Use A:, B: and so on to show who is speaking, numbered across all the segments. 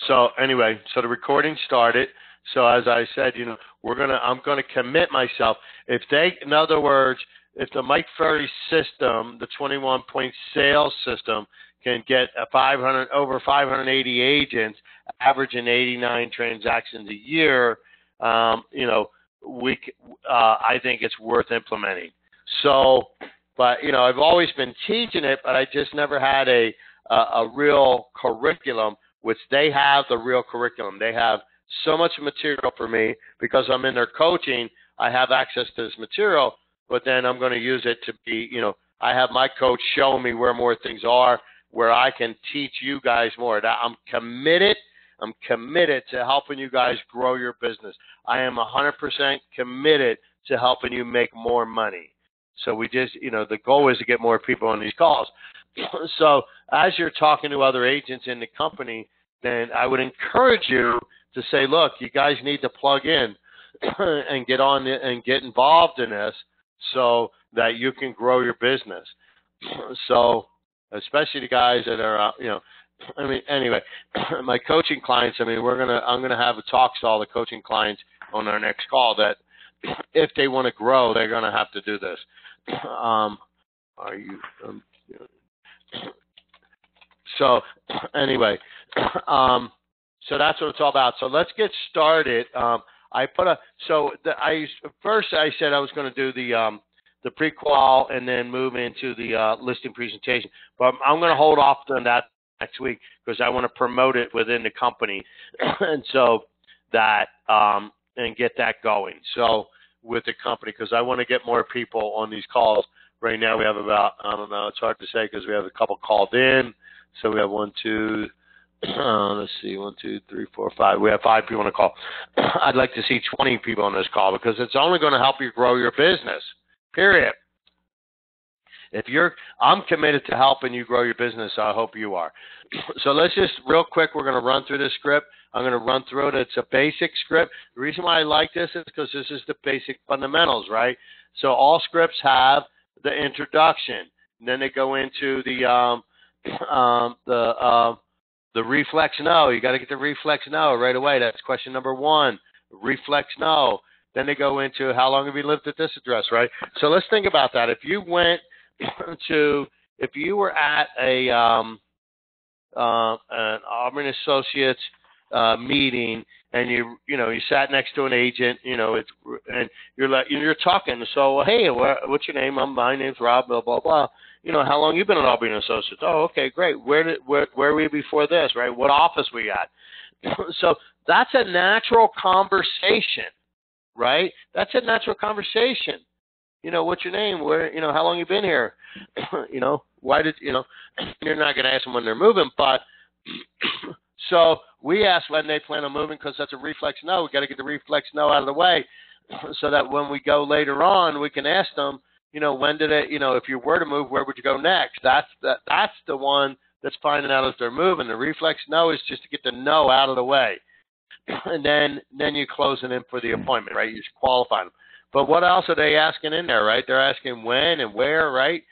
A: So anyway, so the recording started. So as I said, I'm gonna commit myself. In other words, if the Mike Ferry system, the 21-point sales system, can get over 580 agents, averaging 89 transactions a year, I think it's worth implementing. So, but I've always been teaching it, but I just never had a real curriculum, which they have the real curriculum. They have so much material for me because I'm in their coaching. I have access to this material, but then I'm going to use it to be, I have my coach show me where more things are, where I can teach you guys more. I'm committed to helping you guys grow your business. I am 100% committed to helping you make more money. So we just, the goal is to get more people on these calls. So as you're talking to other agents in the company, then I would encourage you to say, look, you guys need to plug in and get on and get involved in this so that you can grow your business. So especially the guys that are, anyway, my coaching clients, I'm going to have a talk to all the coaching clients on our next call that if they want to grow, they're going to have to do this. So anyway, so that's what it's all about. So let's get started. First I said I was going to do the pre-qual and then move into the listing presentation, but I'm going to hold off on that next week because I want to promote it within the company, and so that and get that going. So with the company, because I want to get more people on these calls. Right now we have about, I don't know, it's hard to say because we have a couple called in. So we have 1, 2, let's see, 1, 2, 3, 4, 5. We have 5 people on the call. I'd like to see 20 people on this call because it's only going to help you grow your business, period. I'm committed to helping you grow your business, so I hope you are. So let's just, real quick, we're going to run through this script. I'm going to run through it. It's a basic script. The reason why I like this is because this is the basic fundamentals, right? So all scripts have the introduction, and then they go into the reflex no. You got to get the reflex no right away. That's question number 1. Reflex no. Then they go into how long have you lived at this address, right? So let's think about that. If you were at an Aubrey and Associates meeting, and you sat next to an agent, and you're talking. So, hey, what's your name? My name's Rob. Blah blah blah. How long you been at Aubrey and Associates? Oh, okay, great. Where were you before this? Right? What office were you at? So that's a natural conversation, right? That's a natural conversation. What's your name? Where? How long you been here? Why did You're not going to ask them when they're moving, but. So we ask when they plan on moving because that's a reflex no. We got to get the reflex no out of the way so that when we go later on, we can ask them, when did it, if you were to move, where would you go next? That's the one that's finding out if they're moving. The reflex no is just to get the no out of the way. And then you close it in for the appointment, right? You just qualify them. But what else are they asking in there, right? They're asking when and where, right?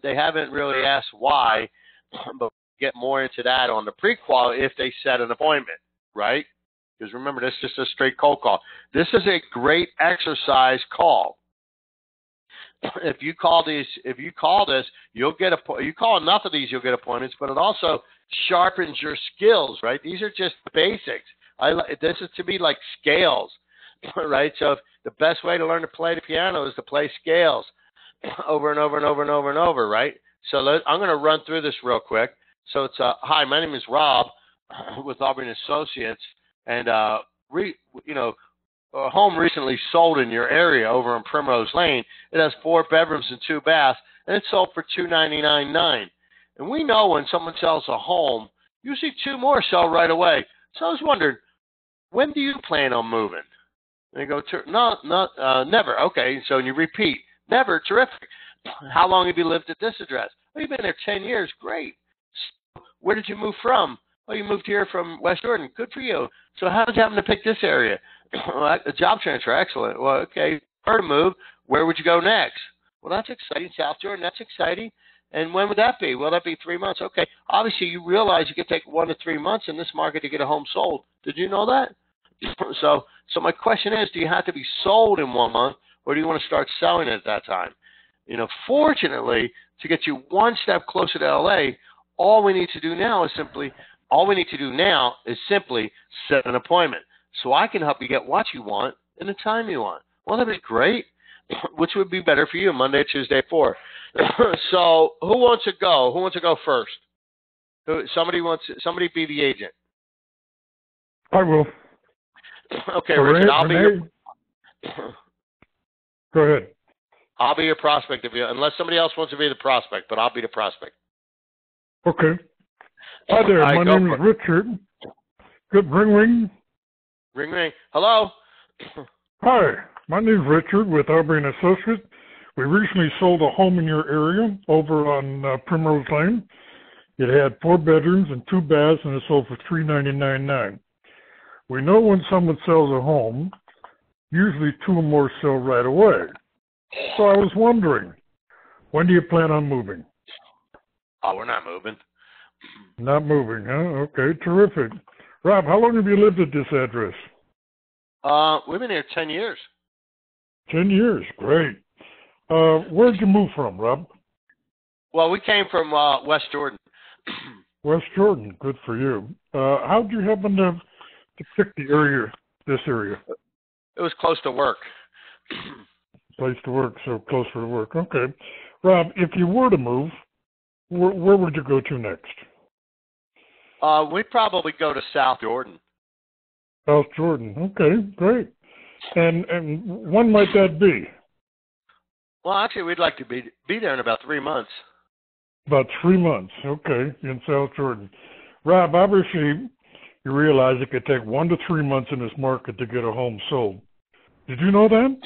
A: They haven't really asked why, but get more into that on the pre-qual if they set an appointment, right? Because remember, this is just a straight cold call. This is a great exercise call. If you call this, you'll get you call enough of these, you'll get appointments. But it also sharpens your skills, right? These are just the basics. This is to be like scales, right? So the best way to learn to play the piano is to play scales over and over and over and over and over, right? So I'm going to run through this real quick. So it's hi, my name is Rob with Aubrey and Associates, and a home recently sold in your area over in Primrose Lane. It has 4 bedrooms and 2 baths, and it's sold for $299,900. And we know when someone sells a home, usually 2 more sell right away. So I was wondering, when do you plan on moving? And they go, never. Okay, so you repeat, never. Terrific. How long have you lived at this address? Oh, you've been there 10 years. Great. Where did you move from? Oh, you moved here from West Jordan. Good for you. So how did you happen to pick this area? A job transfer. Excellent. Well, okay. Where to move? Where would you go next? Well, that's exciting. South Jordan. That's exciting. And when would that be? Well, that'd be 3 months. Okay. Obviously, you realize you could take 1 to 3 months in this market to get a home sold. Did you know that? So my question is, do you have to be sold in 1 month, or do you want to start selling at that time? Fortunately, to get you one step closer to LA, all we need to do now is simply set an appointment. So I can help you get what you want in the time you want. Well, that'd be great. Which would be better for you, Monday, Tuesday, 4? So who wants to go? Who wants to go first? Somebody be the agent.
B: I will.
A: Okay, Richard, I'll be your...
B: Go ahead.
A: I'll be your prospect, unless somebody else wants to be the prospect, but I'll be the prospect.
B: Okay. Hi there. My name is Richard. Good. Ring, ring.
A: Ring, ring. Hello.
B: Hi. My name is Richard with Aubrey and Associates. We recently sold a home in your area over on Primrose Lane. It had 4 bedrooms and 2 baths, and it sold for $399,900. We know when someone sells a home, usually 2 or more sell right away. So I was wondering, when do you plan on moving?
A: Oh, we're not moving.
B: Not moving, huh? Okay, terrific. Rob, how long have you lived at this address?
A: We've been here 10 years.
B: 10 years, great. Where'd you move from, Rob?
A: Well, we came from West Jordan.
B: West Jordan, good for you. How'd you happen to pick this area?
A: It was close to work.
B: Place to work, so closer to work. Okay. Rob, if you were to move, where would you go to next?
A: We'd probably go to South Jordan.
B: South Jordan. Okay, great. And when might that be?
A: Well, actually, we'd like to be there in about 3 months.
B: About 3 months. Okay, in South Jordan. Rob, obviously, you realize it could take 1 to 3 months in this market to get a home sold. Did you know that?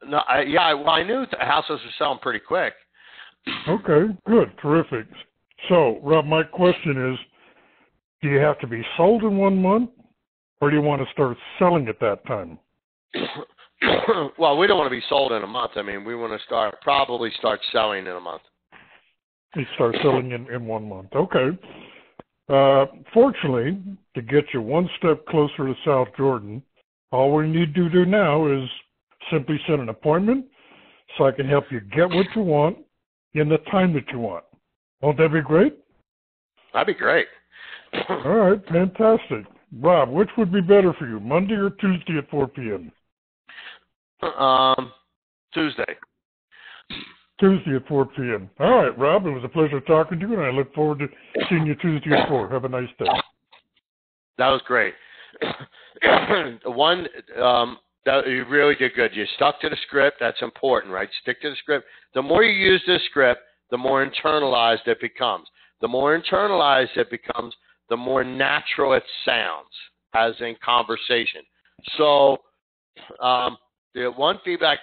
A: No, I knew the houses were selling pretty quick.
B: Okay, good, terrific. So, Rob, my question is, do you have to be sold in 1 month, or do you want to start selling at that time?
A: Well, we don't want to be sold in a month. I mean, we want to probably start selling in a month.
B: You start selling in 1 month. Okay. Fortunately, to get you one step closer to South Jordan, all we need to do now is simply set an appointment so I can help you get what you want in the time that you want. Won't that be great?
A: That'd be great.
B: All right, fantastic. Rob, which would be better for you, Monday or Tuesday at 4 p.m.?
A: Tuesday.
B: Tuesday at 4 p.m. All right, Rob, it was a pleasure talking to you, and I look forward to seeing you Tuesday at 4. Have a nice day.
A: That was great. That you really did good. You stuck to the script. That's important, right? Stick to the script. The more you use this script, the more internalized it becomes. The more internalized it becomes, the more natural it sounds as in conversation. So the one feedback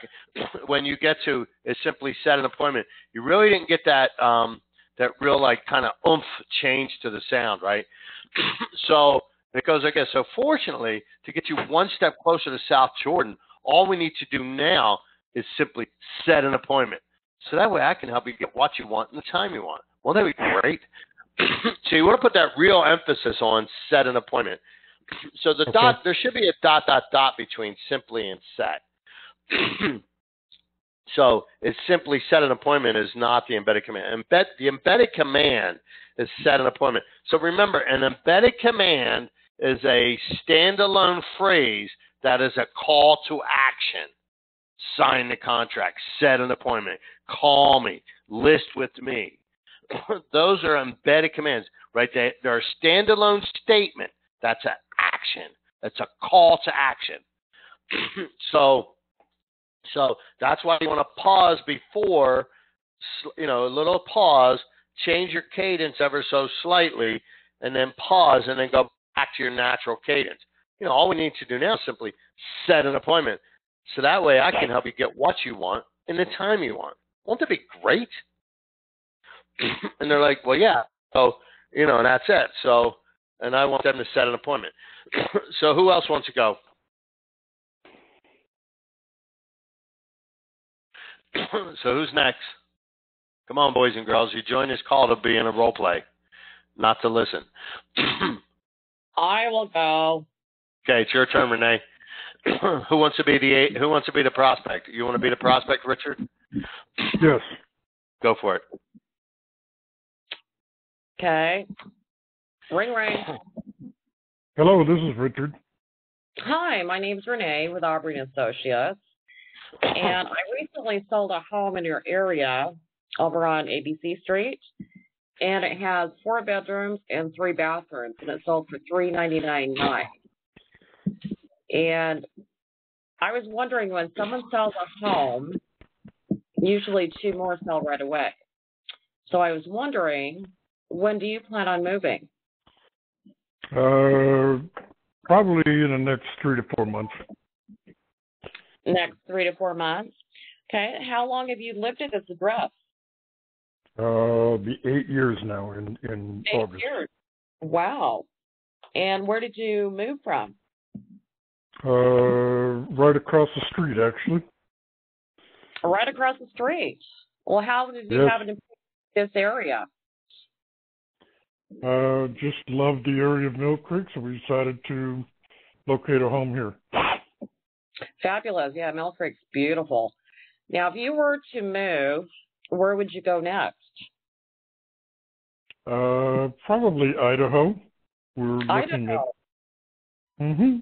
A: when you get to is simply set an appointment. You really didn't get that real kind of oomph change to the sound, right? So it goes like this. So fortunately, to get you one step closer to South Jordan, all we need to do now is simply set an appointment. So that way I can help you get what you want and the time you want. Well, that'd be great. So you want to put that real emphasis on set an appointment. So the dot, there should be a ... between simply and set. So it's simply set an appointment is not the embedded command. The embedded command is set an appointment. So remember, an embedded command is a standalone phrase that is a call to action. Sign the contract, set an appointment, call me, list with me. Those are embedded commands, right? They're a standalone statement. That's an action. That's a call to action. So that's why you want to pause before, a little pause, change your cadence ever so slightly, and then pause, and then go back to your natural cadence. All we need to do now is simply set an appointment. So that way I can help you get what you want in the time you want. Won't that be great? And they're like, well, yeah. So, and that's it. So, and I want them to set an appointment. So who else wants to go? So who's next? Come on, boys and girls. You join this call to be in a role play, not to listen.
C: I will go.
A: Okay, it's your turn, Renee. Who wants to be the prospect? You want to be the prospect, Richard?
B: Yes.
A: Go for it.
C: Okay. Ring, ring.
B: Hello, this is Richard.
C: Hi, my name's Renee with Aubrey and Associates. And I recently sold a home in your area over on ABC Street. And it has 4 bedrooms and 3 bathrooms. And it sold for $399.9. And I was wondering, when someone sells a home, usually 2 more sell right away. So I was wondering, when do you plan on moving?
B: Probably in the next 3 to 4 months.
C: Next 3 to 4 months. Okay. How long have you lived at this address?
B: Be 8 years now in
C: 8
B: August.
C: years. Wow. And where did you move from?
B: Right across the street, actually.
C: Right across the street. Well, how did you happen to pick this area?
B: Just loved the area of Mill Creek, so we decided to locate a home here.
C: Fabulous. Yeah, Mill Creek's beautiful. Now, if you were to move, where would you go next?
B: Probably Idaho. We're looking
C: Idaho.
B: at.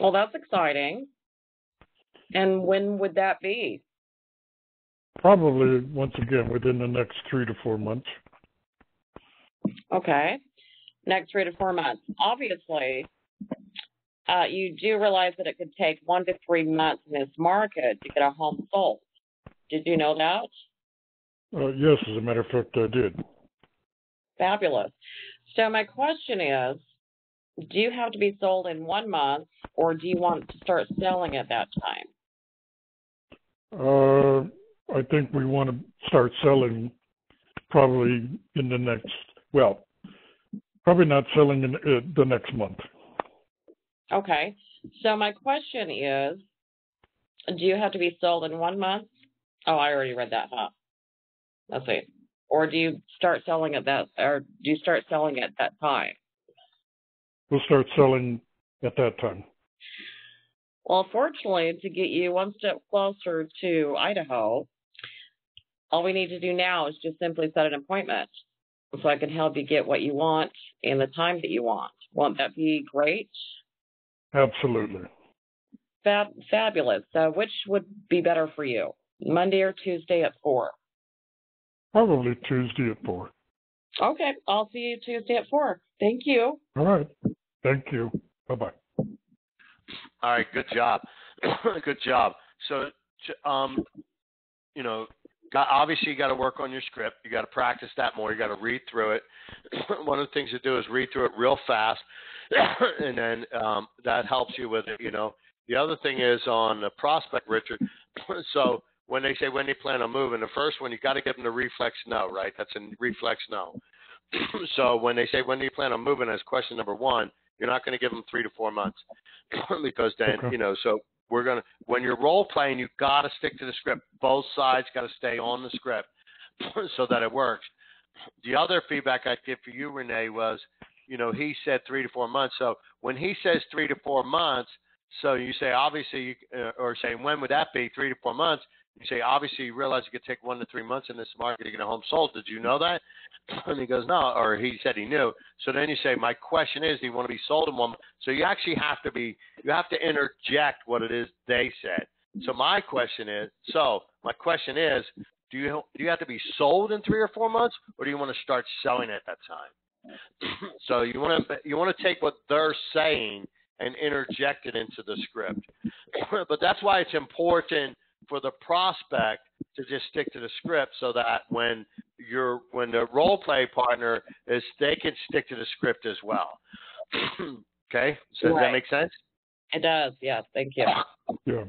C: Well, that's exciting. And when would that be?
B: Probably, once again, within the next 3 to 4 months.
C: Okay. Next 3 to 4 months. Obviously, you do realize that it could take 1 to 3 months in this market to get a home sold. Did you know that?
B: Yes, as a matter of fact, I did.
C: Fabulous. So my question is, do you have to be sold in 1 month, or do you want to start selling at that time?
B: I think we want to start selling probably in the next, probably not selling in the next month.
C: Okay. So my question is, do you have to be sold in 1 month? Oh, I already read that, huh? Let's see. Or do you start selling at that time?
B: We'll start selling at that time.
C: Well, fortunately, to get you 1 step closer to Idaho, all we need to do now is just simply set an appointment so I can help you get what you want in the time that you want. Won't that be great?
B: Absolutely.
C: Fabulous. So which would be better for you, Monday or Tuesday at 4?
B: Probably Tuesday at 4.
C: Okay, I'll see you Tuesday at 4. Thank you.
B: All right. Thank you. Bye-bye.
A: All right, good job. Good job. So, obviously you got to work on your script. You got to practice that more. You got to read through it. One of the things to do is read through it real fast, and then that helps you with it, The other thing is on the prospect, Richard. So when they say when they plan on moving, the first one, you got to give them the reflex no, right? That's a reflex no. So when they say when do you plan on moving as question number 1, you're not going to give them 3 to 4 months because then, so when you're role playing, you got to stick to the script. Both sides got to stay on the script so that it works. The other feedback I'd give for you, Renee, was, he said 3 to 4 months. So when he says 3 to 4 months, so you say, obviously, or say, when would that be? 3 to 4 months. You say, obviously, you realize it could take 1 to 3 months in this market to get a home sold. Did you know that? And he goes, no, or he said he knew. So then you say, my question is, do you want to be sold in 1 month? So you actually have to interject what it is they said. So my question is, do you have to be sold in 3 or 4 months, or do you want to start selling at that time? So you want to take what they're saying and interject it into the script. But that's why it's important for the prospect to just stick to the script, so that when the role play partner is, they can stick to the script as well. Okay, so does that make sense?
C: It does. Yes, thank you.
B: Yeah.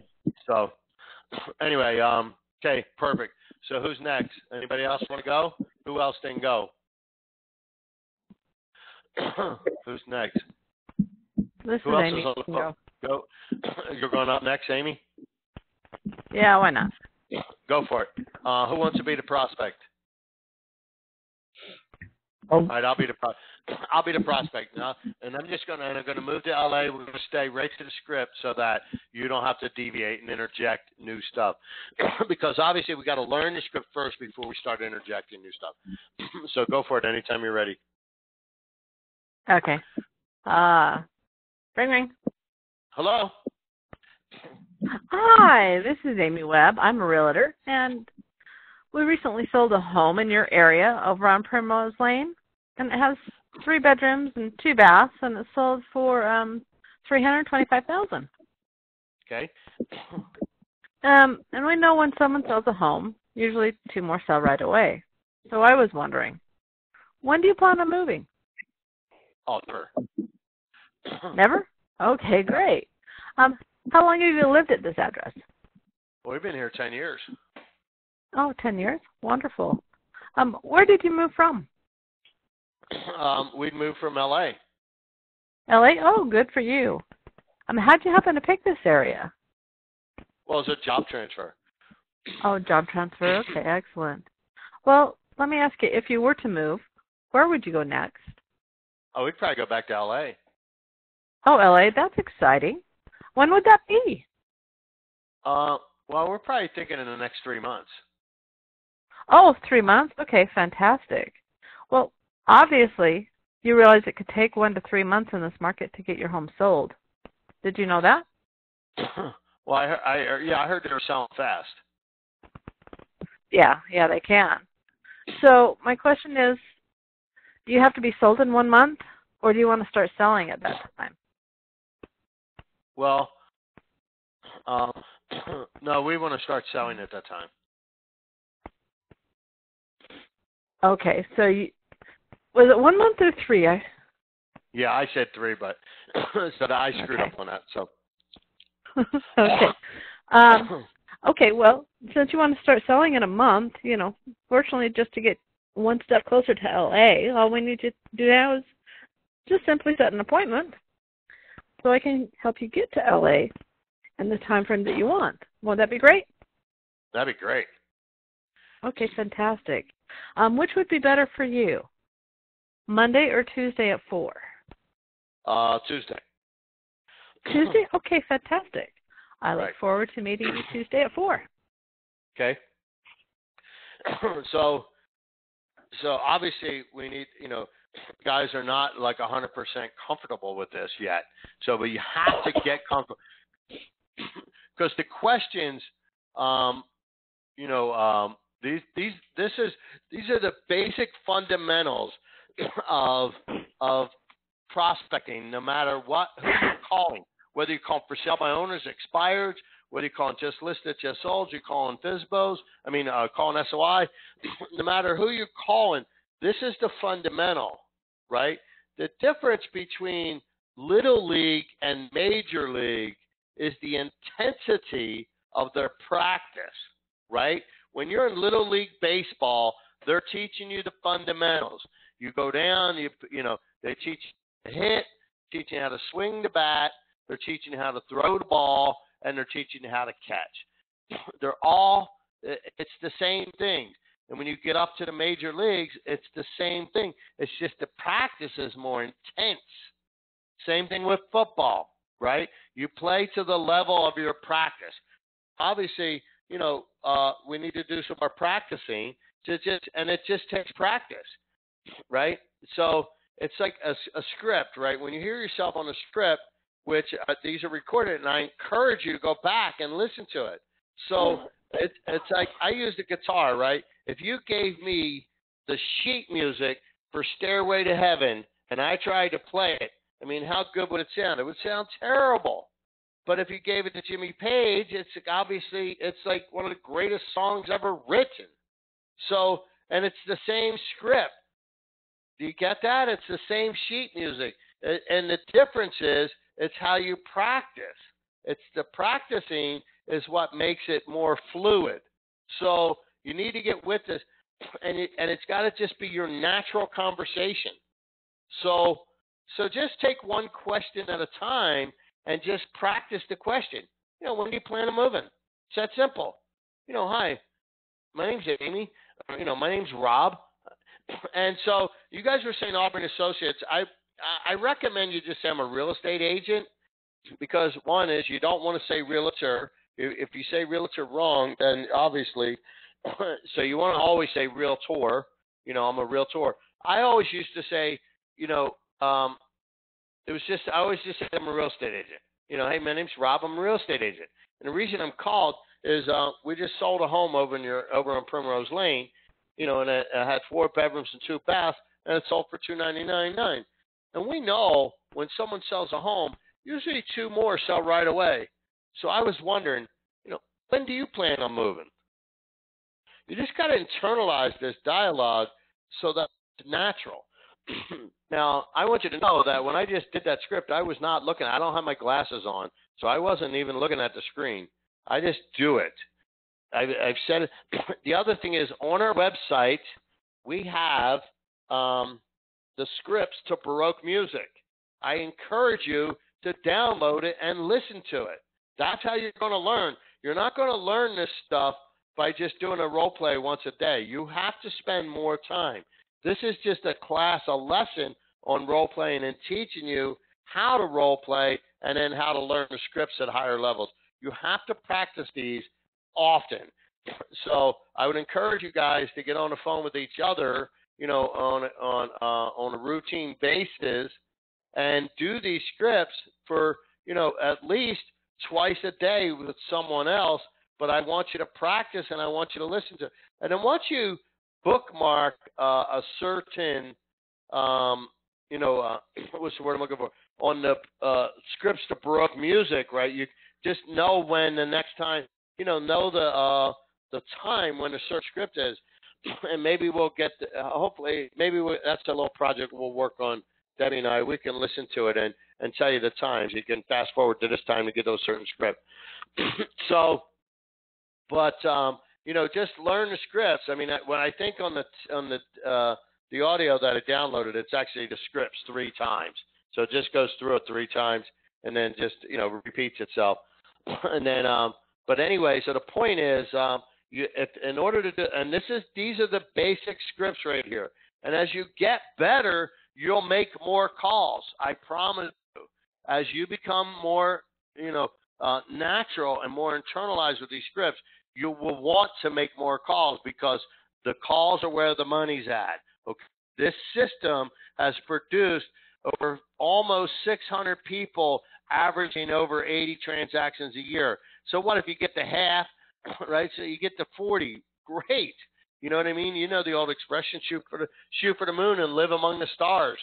A: So anyway, okay, perfect. So who's next? Anybody else want to go? Who else didn't go? Who's next?
D: This
A: Who
D: is
A: else
D: Amy.
A: is on the phone? Go. You're going up next, Amy?
D: Yeah, why not?
A: Go for it. Who wants to be the prospect? All right, I'll be the prospect now, and I'm going to move to LA. We're going to stay right to the script so that you don't have to deviate and interject new stuff, because obviously we got to learn the script first before we start interjecting new stuff. So go for it anytime you're ready.
D: Okay. Ring ring.
A: Hello.
D: Hi, this is Amy Webb. I'm a realtor, and we recently sold a home in your area over on Primrose Lane, and it has 3 bedrooms and 2 baths, and it sold for $325,000.
A: Okay.
D: And we know when someone sells a home, usually 2 more sell right away. So I was wondering, when do you plan on moving?
A: Oh, never.
D: Never? Okay, great. How long have you lived at this address?
A: Well, we've been here 10 years.
D: Oh, 10 years? Wonderful. Where did you move from?
A: We moved from LA.
D: LA? Oh, good for you. How'd you happen to pick this area?
A: Well, it's a job transfer.
D: Oh, job transfer. Okay, excellent. Well, let me ask you, if you were to move, where would you go next?
A: Oh, we'd probably go back to LA.
D: Oh, LA, that's exciting. When would that be?
A: Well, we're probably thinking in the next 3 months.
D: Oh, 3 months? Okay, fantastic. Well, obviously, you realize it could take 1 to 3 months in this market to get your home sold. Did you know that?
A: Well, I heard they were selling fast.
D: Yeah, they can. So my question is, do you have to be sold in 1 month, or do you want to start selling at that time?
A: Well, no, we want to start selling at that time.
D: Okay, so was it 1 month or 3?
A: Yeah, I said 3, but so I screwed up on that. So.
D: Okay. Okay, well, since you want to start selling in a month, fortunately, just to get 1 step closer to LA, all we need to do now is just simply set an appointment so I can help you get to LA in the time frame that you want. Would that be great?
A: That'd be great.
D: Okay, fantastic. Which would be better for you, Monday or Tuesday at 4?
A: Tuesday.
D: Tuesday? Okay, fantastic. I look
A: Right.
D: forward to meeting you Tuesday at 4.
A: Okay. So obviously we need, guys are not like 100% comfortable with this yet. So, but you have to get comfortable because the questions, these are the basic fundamentals of prospecting. No matter who you're calling, whether you call for sale by owners, expired, whether you call just listed, just sold, you're calling FSBOs, calling SOI. No matter who you're calling, this is the fundamental, right? The difference between Little League and Major League is the intensity of their practice, right? When you're in Little League baseball, they're teaching you the fundamentals. You go down, they teach you to hit, teaching you how to swing the bat, they're teaching you how to throw the ball, and they're teaching you how to catch. It's the same thing. And when you get up to the major leagues, it's the same thing. It's just the practice is more intense. Same thing with football, right? You play to the level of your practice. Obviously, we need to do some more practicing, and it just takes practice, right? So it's like a script, right? When you hear yourself on a script, which these are recorded, and I encourage you to go back and listen to it. So it's like I use the guitar, right? If you gave me the sheet music for Stairway to Heaven and I tried to play it, how good would it sound? It would sound terrible. But if you gave it to Jimmy Page, it's like one of the greatest songs ever written. So, and it's the same script. Do you get that? It's the same sheet music. And the difference is, it's how you practice. It's the practicing is what makes it more fluid. So you need to get with this, and it's got to just be your natural conversation. So just take one question at a time and just practice the question. When do you plan on moving? It's that simple. hi, my name's Amy. My name's Rob. And so you guys were saying Aubrey and Associates. I recommend you just say I'm a real estate agent because one is you don't want to say realtor. If you say realtor wrong, then obviously, so you want to always say realtor. I'm a realtor. I always used to say, I always just said I'm a real estate agent. Hey, my name's Rob. I'm a real estate agent. And the reason I'm called is we just sold a home over on Primrose Lane, and it had 4 bedrooms and 2 baths, and it sold for $299,900. And we know when someone sells a home, usually 2 more sell right away. So I was wondering, when do you plan on moving? You just got to internalize this dialogue so that it's natural. Now, I want you to know that when I just did that script, I was not looking. I don't have my glasses on, so I wasn't even looking at the screen. I just do it. I've said it. The other thing is, on our website, we have the scripts to Baroque music. I encourage you to download it and listen to it. That's how you're going to learn. You're not going to learn this stuff by just doing a role play once a day. You have to spend more time. This is just a lesson on role playing and teaching you how to role play and then how to learn the scripts at higher levels. You have to practice these often. So I would encourage you guys to get on the phone with each other, on a routine basis and do these scripts for, at least twice a day with someone else. But I want you to practice and I want you to listen to it. And then once you bookmark a certain, what's the word I'm looking for, on the scripts to Baroque music, right? You just know when the next time, know the time when a certain script is. And maybe we'll get, that's a little project we'll work on, Debbie and I. We can listen to it and tell you the times. You can fast forward to this time to get those certain scripts. So, but, just learn the scripts. I mean, when I think on the audio that I downloaded, it's actually the scripts 3 times. So it just goes through it 3 times and then just, repeats itself. And then, but anyway, so the point is, in order to do, and these are the basic scripts right here. And as you get better, you'll make more calls. I promise you. As you become more, natural and more internalized with these scripts, you will want to make more calls because the calls are where the money's at. Okay. This system has produced over almost 600 people averaging over 80 transactions a year. So what if you get to half, right? So you get to 40. Great. You know what I mean? The old expression, shoot for the moon and live among the stars.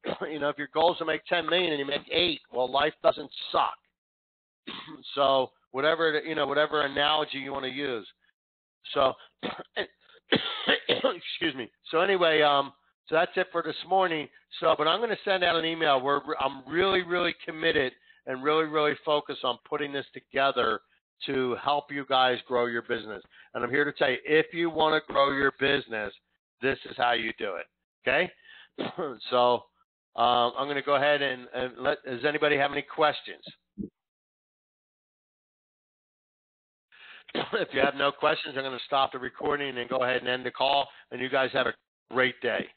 A: If your goal is to make 10 million and you make 8, well, life doesn't suck. So whatever analogy you want to use. So, excuse me. So anyway, so that's it for this morning. So, but I'm going to send out an email where I'm really, really committed and really, really focused on putting this together to help you guys grow your business. And I'm here to tell you, if you want to grow your business, this is how you do it. Okay? So I'm going to go ahead and does anybody have any questions? If you have no questions, I'm going to stop the recording and then go ahead and end the call. And you guys have a great day.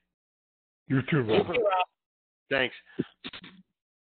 B: You too, Rob.
C: Thank you, Rob.
A: Thanks.